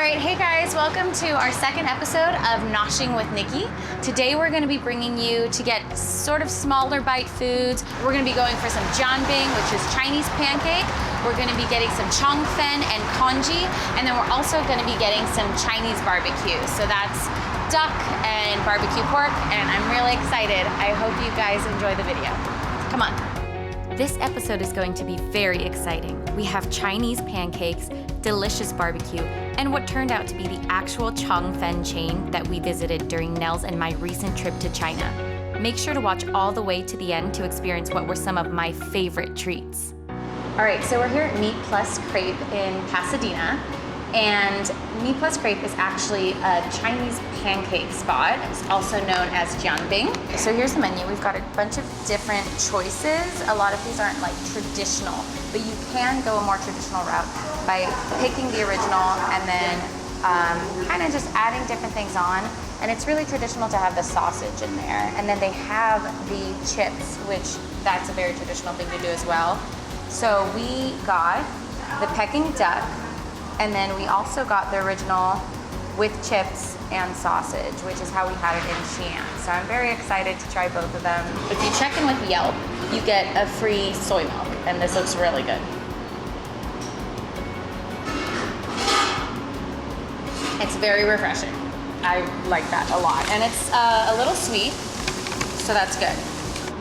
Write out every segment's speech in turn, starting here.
right, hey guys, welcome to our second episode of Noshing with Nikki. Today we're gonna be bringing you to get sort of smaller bite foods. We're gonna be going for some Jianbing, which is Chinese pancake. We're gonna be getting some Changfen and Congee, and then we're also gonna be getting some Chinese barbecue. So that's duck and barbecue pork, and I'm really excited. I hope you guys enjoy the video. Come on. This episode is going to be very exciting. We have Chinese pancakes, delicious barbecue, and what turned out to be the actual Changfen chain that we visited during Nell's and my recent trip to China. Make sure to watch all the way to the end to experience what were some of my favorite treats. All right, so we're here at Me+Crepe in Pasadena, and Me+Crepe is actually a Chinese pancake spot. It's also known as Jianbing. So here's the menu. We've got a bunch of different choices. A lot of these aren't like traditional, but you can go a more traditional route by picking the original and then kind of just adding different things on. And it's really traditional to have the sausage in there. And then they have the chips, which that's a very traditional thing to do as well. So we got the Peking duck, and then we also got the original with chips and sausage, which is how we had it in Xi'an. So I'm very excited to try both of them. If you check in with Yelp, you get a free soy milk, and this looks really good. It's very refreshing. I like that a lot. And it's a little sweet, so that's good.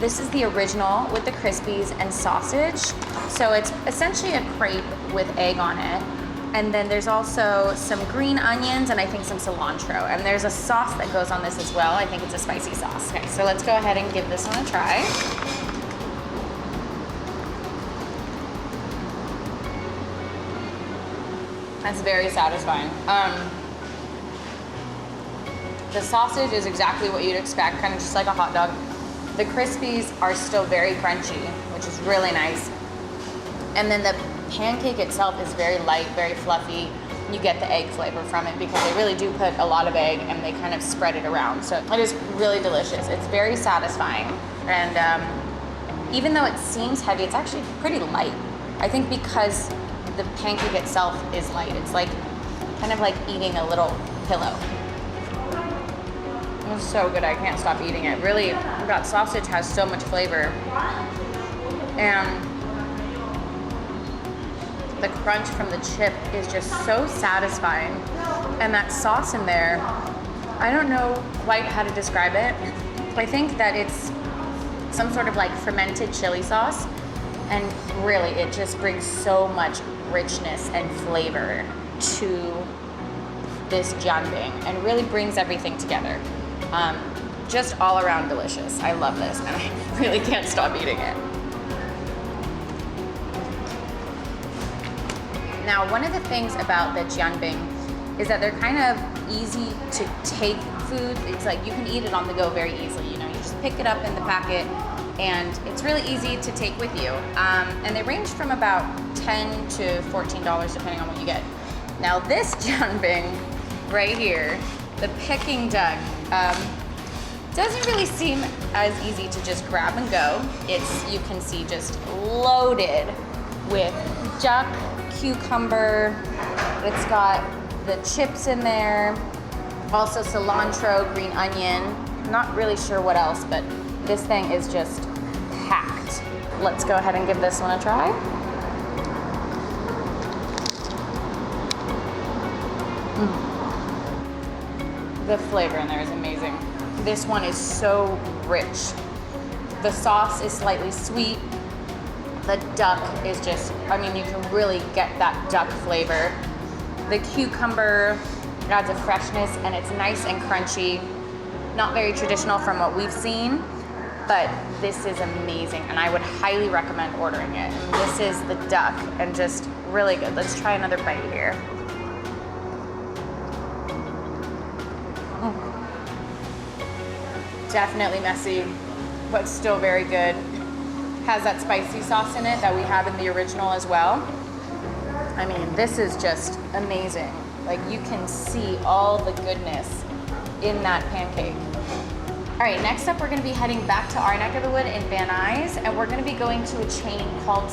This is the original with the crispies and sausage. So it's essentially a crepe with egg on it. And then there's also some green onions and I think some cilantro. And there's a sauce that goes on this as well. I think it's a spicy sauce. Okay, so let's go ahead and give this one a try. That's very satisfying. The sausage is exactly what you'd expect, kind of just like a hot dog. The crispies are still very crunchy, which is really nice. And then the pancake itself is very light, very fluffy. You get the egg flavor from it because they really do put a lot of egg and they kind of spread it around. So it is really delicious. It's very satisfying. And even though it seems heavy, it's actually pretty light. I think because the pancake itself is light. It's like, kind of like eating a little pillow. It's so good, I can't stop eating it. Really, that sausage has so much flavor. And the crunch from the chip is just so satisfying. And that sauce in there, I don't know quite how to describe it. I think that it's some sort of like fermented chili sauce. And really, it just brings so much richness and flavor to this Jianbing and really brings everything together. Just all around delicious. I love this and I really can't stop eating it. Now, one of the things about the Jianbing is that they're kind of easy to take food. It's like you can eat it on the go very easily. You know, you just pick it up in the packet and it's really easy to take with you. And they range from about $10 to $14 depending on what you get. Now this Jianbing right here, the Peking duck, doesn't really seem as easy to just grab and go. It's, you can see, just loaded with duck, cucumber, it's got the chips in there, also cilantro, green onion, not really sure what else, but this thing is just packed. Let's go ahead and give this one a try. The flavor in there is amazing. This one is so rich. The sauce is slightly sweet. The duck is just, I mean, you can really get that duck flavor. The cucumber adds a freshness and it's nice and crunchy. Not very traditional from what we've seen, but this is amazing and I would highly recommend ordering it. And this is the duck and just really good. Let's try another bite here. Definitely messy, but still very good. Has that spicy sauce in it that we have in the original as well. I mean, this is just amazing. Like you can see all the goodness in that pancake. All right, next up, we're gonna be heading back to our neck of the wood in Van Nuys, and we're gonna be going to a chain called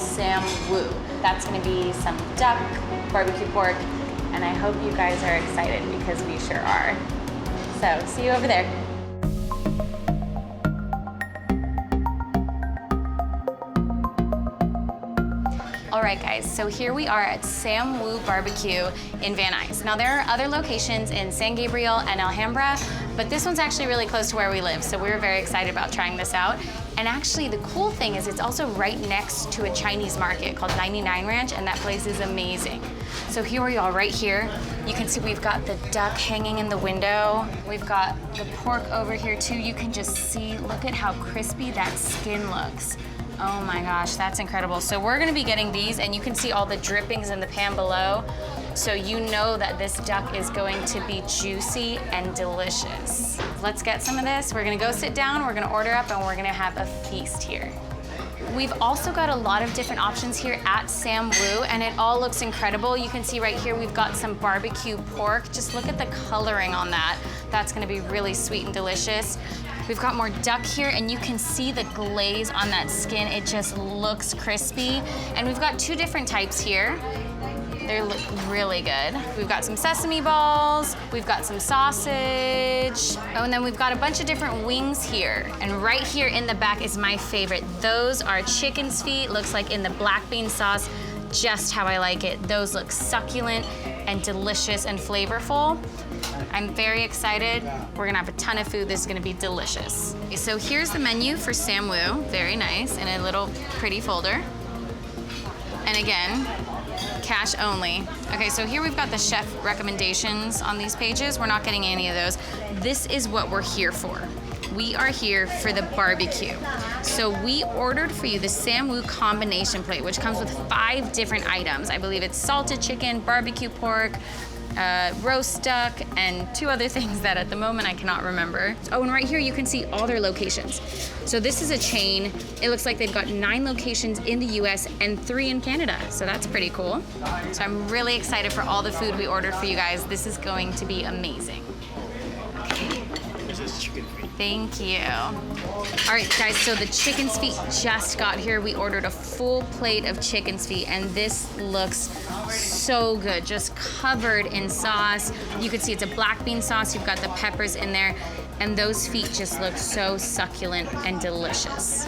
Whoo. That's gonna be some duck, barbecue pork, and I hope you guys are excited because we sure are. So, see you over there. All right, guys, so here we are at Sam Whoo Barbecue in Van Nuys. Now, there are other locations in San Gabriel and Alhambra, but this one's actually really close to where we live, so we were very excited about trying this out. And actually, the cool thing is it's also right next to a Chinese market called 99 Ranch, and that place is amazing. So here we are right here. You can see we've got the duck hanging in the window. We've got the pork over here too. You can just see, look at how crispy that skin looks. Oh my gosh, that's incredible. So we're gonna be getting these, and you can see all the drippings in the pan below. So you know that this duck is going to be juicy and delicious. Let's get some of this. We're gonna go sit down, we're gonna order up, and we're gonna have a feast here. We've also got a lot of different options here at Sam Whoo, and it all looks incredible. You can see right here we've got some barbecue pork. Just look at the coloring on that. That's gonna be really sweet and delicious. We've got more duck here, and you can see the glaze on that skin. It just looks crispy. And we've got two different types here. They look really good. We've got some sesame balls, we've got some sausage, oh, and then we've got a bunch of different wings here. And right here in the back is my favorite. Those are chicken's feet, looks like in the black bean sauce, just how I like it. Those look succulent and delicious and flavorful. I'm very excited. We're gonna have a ton of food. This is gonna be delicious. So here's the menu for Sam Whoo. Very nice, in a little pretty folder. And again, cash only. Okay, so here we've got the chef recommendations on these pages. We're not getting any of those. This is what we're here for. We are here for the barbecue. So we ordered for you the Sam Whoo combination plate, which comes with 5 different items. I believe it's salted chicken, barbecue pork, roast duck, and 2 other things that at the moment I cannot remember. Oh, and right here you can see all their locations. So this is a chain. It looks like they've got 9 locations in the US and 3 in Canada. So that's pretty cool. So I'm really excited for all the food we ordered for you guys. This is going to be amazing. Okay. This is chicken feet. Thank you. All right, guys, so the chicken's feet just got here. We ordered a full plate of chicken's feet, and this looks so good, just covered in sauce. You can see it's a black bean sauce. You've got the peppers in there, and those feet just look so succulent and delicious.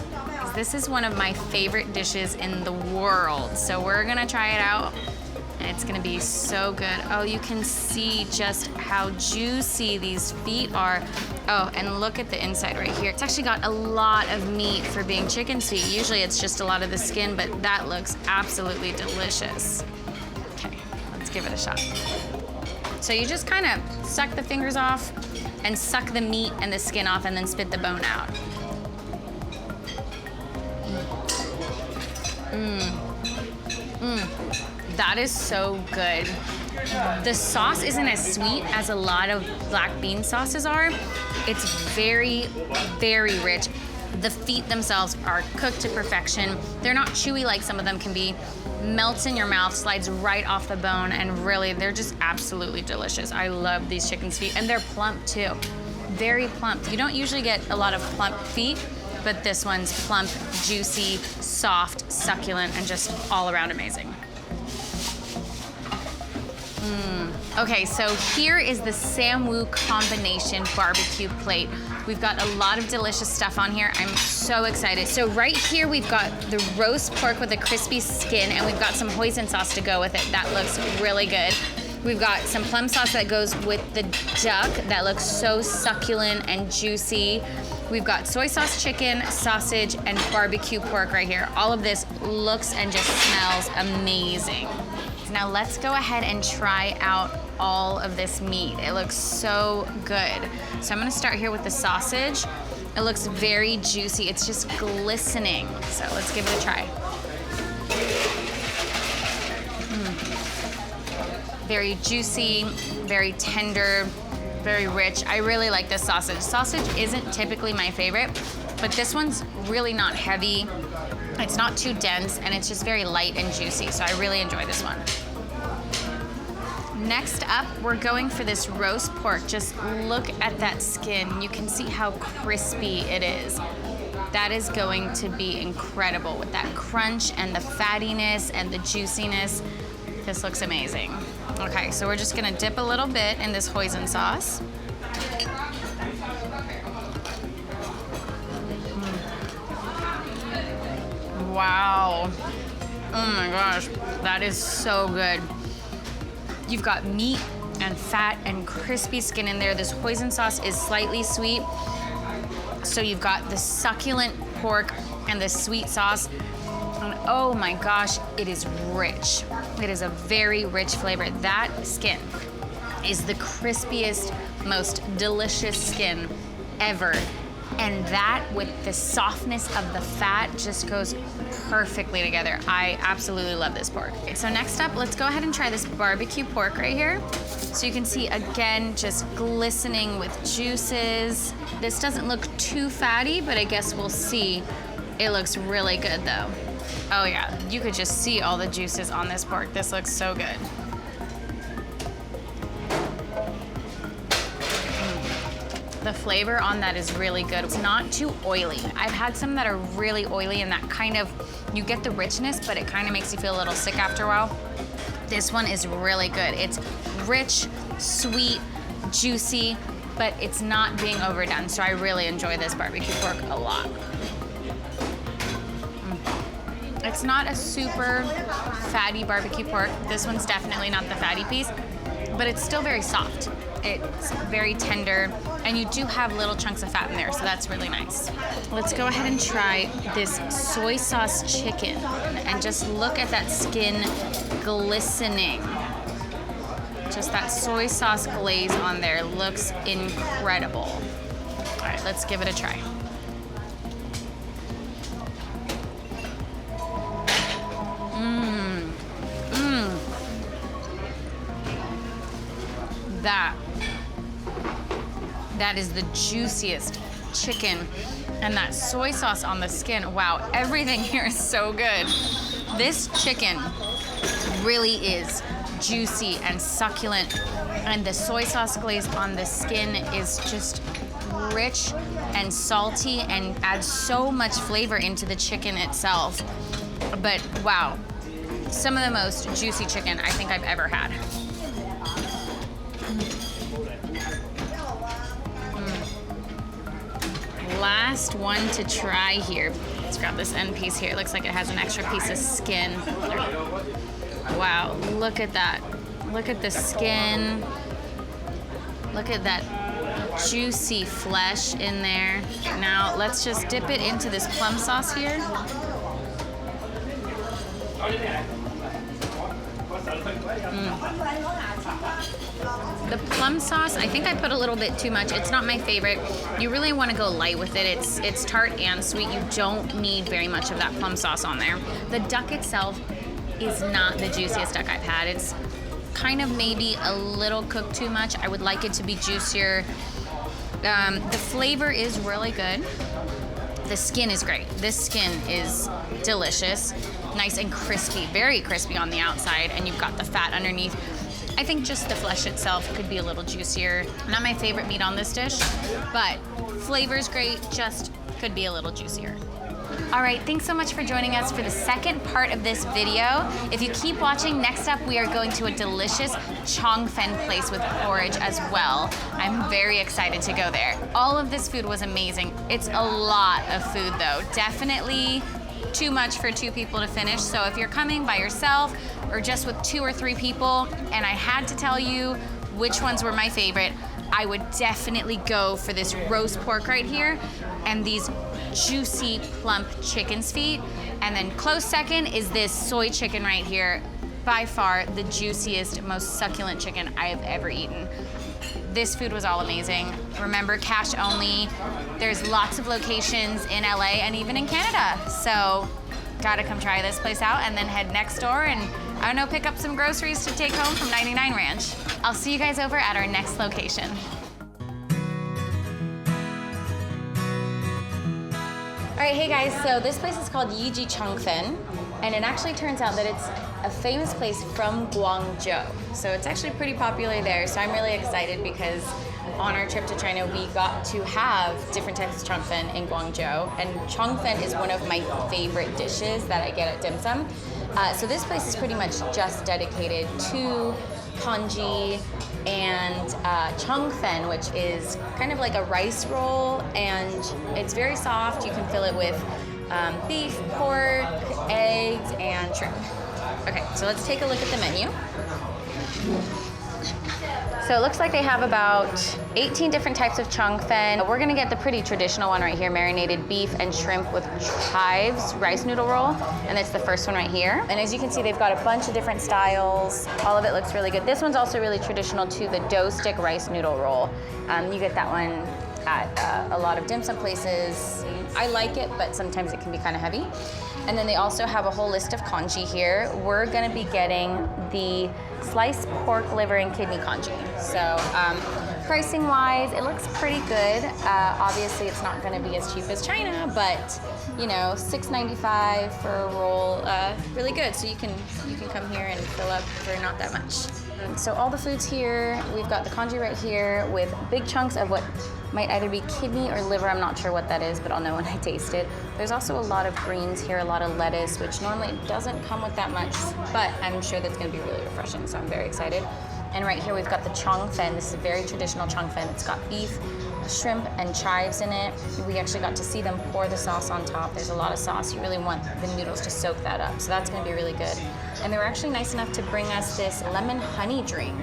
This is one of my favorite dishes in the world, so we're gonna try it out. And it's gonna be so good. Oh, you can see just how juicy these feet are. Oh, and look at the inside right here. It's actually got a lot of meat for being chicken's feet. Usually it's just a lot of the skin, but that looks absolutely delicious. Okay, let's give it a shot. So you just kind of suck the fingers off and suck the meat and the skin off and then spit the bone out. That is so good. The sauce isn't as sweet as a lot of black bean sauces are. It's very, very rich. The feet themselves are cooked to perfection. They're not chewy like some of them can be. Melts in your mouth, slides right off the bone, and really, they're just absolutely delicious. I love these chicken's feet, and they're plump too. Very plump. You don't usually get a lot of plump feet, but this one's plump, juicy, soft, succulent, and just all around amazing. Okay, so here is the Sam Whoo combination barbecue plate. We've got a lot of delicious stuff on here. I'm so excited. So right here we've got the roast pork with a crispy skin, and we've got some hoisin sauce to go with it. That looks really good. We've got some plum sauce that goes with the duck that looks so succulent and juicy. We've got soy sauce chicken, sausage, and barbecue pork right here. All of this looks and just smells amazing. Now let's go ahead and try out all of this meat. It looks so good. So I'm gonna start here with the sausage. It looks very juicy. It's just glistening. So let's give it a try. Very juicy, very tender, very rich. I really like this sausage. Sausage isn't typically my favorite, but this one's really not heavy. It's not too dense, and it's just very light and juicy, so I really enjoy this one. Next up, we're going for this roast pork. Just look at that skin. You can see how crispy it is. That is going to be incredible with that crunch and the fattiness and the juiciness. This looks amazing. Okay, so we're just gonna dip a little bit in this hoisin sauce. Wow. Oh my gosh, that is so good. You've got meat and fat and crispy skin in there. This hoisin sauce is slightly sweet. So you've got the succulent pork and the sweet sauce. And oh my gosh, it is rich. It is a very rich flavor. That skin is the crispiest, most delicious skin ever. And that with the softness of the fat just goes perfectly together. I absolutely love this pork. Okay, so next up, let's go ahead and try this barbecue pork right here. So you can see, again, just glistening with juices. This doesn't look too fatty, but I guess we'll see. It looks really good though. Oh yeah, you could just see all the juices on this pork. This looks so good. The flavor on that is really good. It's not too oily. I've had some that are really oily and that kind of, you get the richness, but it kind of makes you feel a little sick after a while. This one is really good. It's rich, sweet, juicy, but it's not being overdone. So I really enjoy this barbecue pork a lot. It's not a super fatty barbecue pork. This one's definitely not the fatty piece, but it's still very soft. It's very tender, and you do have little chunks of fat in there, so that's really nice. Let's go ahead and try this soy sauce chicken, and just look at that skin glistening. Just that soy sauce glaze on there looks incredible. All right, let's give it a try. That is the juiciest chicken, and that soy sauce on the skin. Wow, everything here is so good. This chicken really is juicy and succulent, and the soy sauce glaze on the skin is just rich and salty and adds so much flavor into the chicken itself. But wow, some of the most juicy chicken I think I've ever had. Last one to try here. Let's grab this end piece here. It looks like it has an extra piece of skin. Wow, look at that. Look at the skin. Look at that juicy flesh in there. Now let's just dip it into this plum sauce here. The plum sauce, I think I put a little bit too much. It's not my favorite. You really want to go light with it. It's tart and sweet. You don't need very much of that plum sauce on there. The duck itself is not the juiciest duck I've had. It's kind of maybe a little cooked too much. I would like it to be juicier. The flavor is really good. The skin is great. This skin is delicious. Nice and crispy, very crispy on the outside, and you've got the fat underneath. I think just the flesh itself could be a little juicier. Not my favorite meat on this dish, but flavor's great, just could be a little juicier. All right, thanks so much for joining us for the second part of this video. If you keep watching, next up we are going to a delicious Changfen place with porridge as well. I'm very excited to go there. All of this food was amazing. It's a lot of food though. Definitely too much for 2 people to finish. So if you're coming by yourself or just with 2 or 3 people, and I had to tell you which ones were my favorite, I would definitely go for this roast pork right here and these juicy, plump chicken's feet. And then close second is this soy chicken right here. By far the juiciest, most succulent chicken I've ever eaten. This food was all amazing. Remember, cash only. There's lots of locations in LA and even in Canada. So gotta come try this place out and then head next door and, I don't know, pick up some groceries to take home from 99 Ranch. I'll see you guys over at our next location. All right, hey guys, so this place is called Yiji Chongzhen, and it actually turns out that it's a famous place from Guangzhou. So it's actually pretty popular there, so I'm really excited because on our trip to China, we got to have different types of Changfen in Guangzhou, and Changfen is one of my favorite dishes that I get at dim sum. So this place is pretty much just dedicated to congee, and Changfen, which is kind of like a rice roll, and it's very soft. You can fill it with beef, pork, eggs, and shrimp. Okay, so let's take a look at the menu. So it looks like they have about 18 different types of Changfen. We're gonna get the pretty traditional one right here, marinated beef and shrimp with chives rice noodle roll, and it's the first one right here. And as you can see, they've got a bunch of different styles. All of it looks really good. This one's also really traditional too, the dough stick rice noodle roll. You get that one at a lot of dim sum places. I like it, but sometimes it can be kind of heavy. And then they also have a whole list of congee here. We're gonna be getting the sliced pork, liver, and kidney congee. So pricing wise, it looks pretty good. Obviously it's not gonna be as cheap as China, but you know, $6.95 for a roll, really good. So you can come here and fill up for not that much. So all the foods here, we've got the congee right here with big chunks of what might either be kidney or liver. I'm not sure what that is, but I'll know when I taste it. There's also a lot of greens here, a lot of lettuce, which normally doesn't come with that much, but I'm sure that's gonna be really refreshing, so I'm very excited. And right here we've got the Changfen. This is a very traditional Changfen. It's got beef, shrimp, and chives in it. We actually got to see them pour the sauce on top. There's a lot of sauce. You really want the noodles to soak that up, so that's gonna be really good. And they were actually nice enough to bring us this lemon honey drink,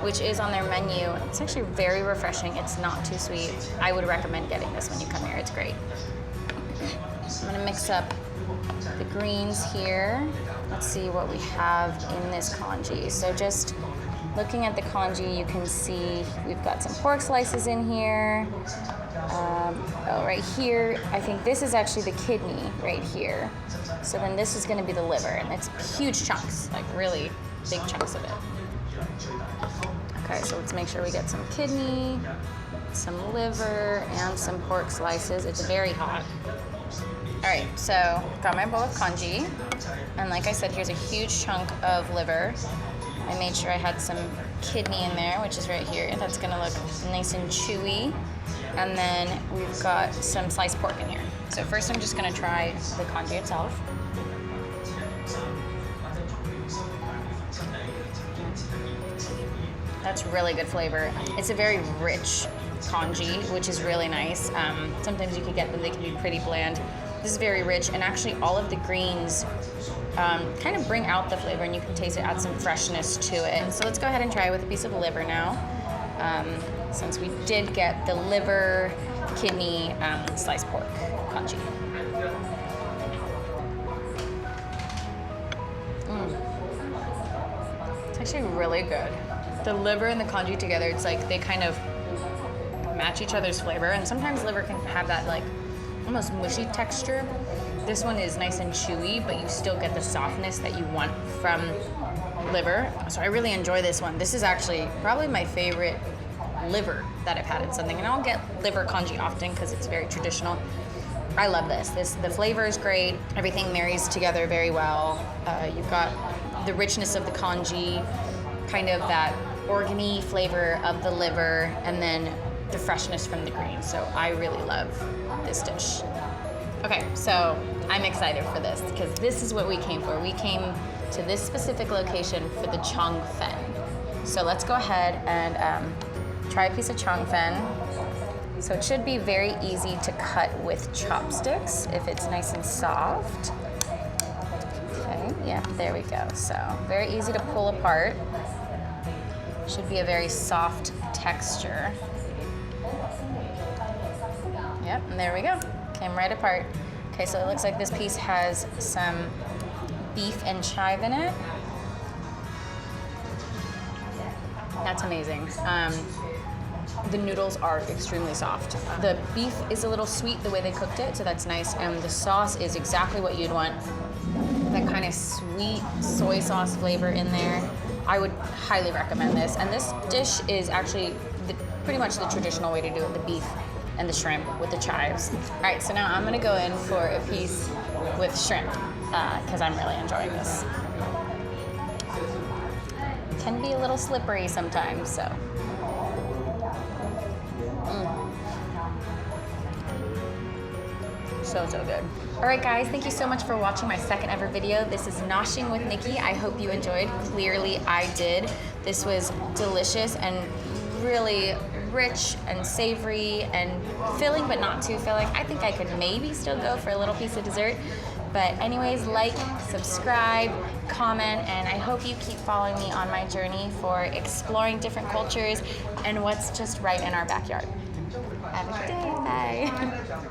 which is on their menu. It's actually very refreshing. It's not too sweet. I would recommend getting this when you come here. It's great. I'm gonna mix up the greens here. Let's see what we have in this congee. So just looking at the congee, you can see we've got some pork slices in here. Right here, I think this is actually the kidney right here. So then this is gonna be the liver, and it's huge chunks, like really big chunks of it. Okay, so let's make sure we get some kidney, some liver, and some pork slices. It's very hot. All right, so got my bowl of congee, and like I said, here's a huge chunk of liver. I made sure I had some kidney in there, which is right here. That's gonna look nice and chewy. And then we've got some sliced pork in here. So first I'm just gonna try the congee itself. That's really good flavor. It's a very rich congee, which is really nice. Sometimes you can get them, they can be pretty bland. This is very rich, and actually all of the greens kind of bring out the flavor, and you can taste it, add some freshness to it. So let's go ahead and try it with a piece of liver now. Since we did get the liver, kidney, sliced pork congee. It's actually really good. The liver and the congee together, it's like they kind of match each other's flavor, and sometimes liver can have that like almost mushy texture. This one is nice and chewy, but you still get the softness that you want from liver. So I really enjoy this one. This is actually probably my favorite liver that I've had in something, and I'll get liver congee often because it's very traditional. I love this. The flavor is great. Everything marries together very well. You've got the richness of the congee, kind of that organy flavor of the liver, and then the freshness from the greens. So I really love this dish. Okay, so I'm excited for this because this is what we came for. We came to this specific location for the Changfen. So let's go ahead and try a piece of Changfen. So it should be very easy to cut with chopsticks if it's nice and soft. Okay, yeah, there we go. So very easy to pull apart. Should be a very soft texture. Yep, and there we go. Came right apart. Okay, so it looks like this piece has some beef and chive in it. That's amazing. The noodles are extremely soft. The beef is a little sweet the way they cooked it, so that's nice. And the sauce is exactly what you'd want. That kind of sweet soy sauce flavor in there. I would highly recommend this. And this dish is actually pretty much the traditional way to do it, the beef and the shrimp with the chives. All right, so now I'm gonna go in for a piece with shrimp because I'm really enjoying this. It can be a little slippery sometimes, so. So good. All right, guys, thank you so much for watching my second ever video. This is Noshing with Nikki. I hope you enjoyed. Clearly, I did. This was delicious and really rich and savory and filling, but not too filling. I think I could maybe still go for a little piece of dessert. But anyways, like, subscribe, comment, and I hope you keep following me on my journey for exploring different cultures and what's just right in our backyard. Have a good day. Bye.